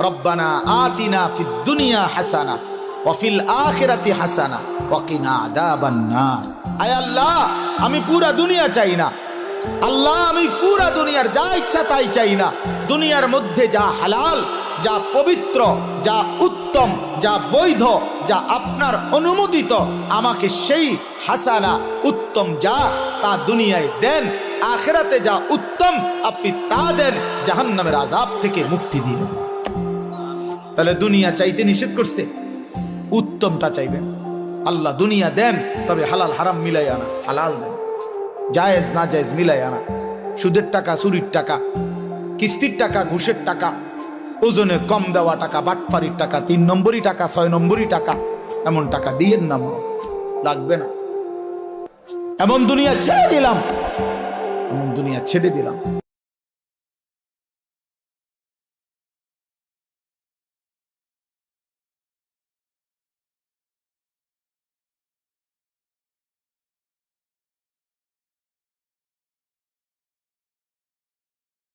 রব্বানা আতিনা ফিদ দুনিয়া হাসানা ওয়া ফিল আখিরাতি হাসানা ওয়া কিনা আযাবান নার। আয় আল্লাহ, আমি পুরা দুনিয়া চাই না আল্লাহ, আমি পুরা দুনিয়ার যা ইচ্ছা তাই চাই না। দুনিয়ার মধ্যে যা হালাল, যা পবিত্র, যা উত্তম, যা বৈধ, যা আপনার অনুমোদিত, আমাকে সেই হাসানা উত্তম যা তা দুনিয়ায় দেন। আখিরাতে যা উত্তম আপনি তা দেন, জাহান্নামের আযাব থেকে মুক্তি দিয়ে দেন। তাহলে দুনিয়া চাইতে নিষেধ করছে, উত্তমটা চাইবেন। আল্লাহ দুনিয়া দেন, তবে হালাল হারাম মিলাই আনা, হালাল দেন, জায়েজ না জায়েজ মিলাই আনা। সুদের টাকা, চুরির টাকা, কিস্তির টাকা, ঘুষের টাকা, ওজনে কম দেওয়া টাকা, বাটফারির টাকা, 3 নম্বরই টাকা, 6 নম্বরই টাকা, এমন টাকা দিয়েন না, লাগবে না। এমন দুনিয়া ছেড়ে দিলাম, এমন দুনিয়া ছেড়ে দিলাম।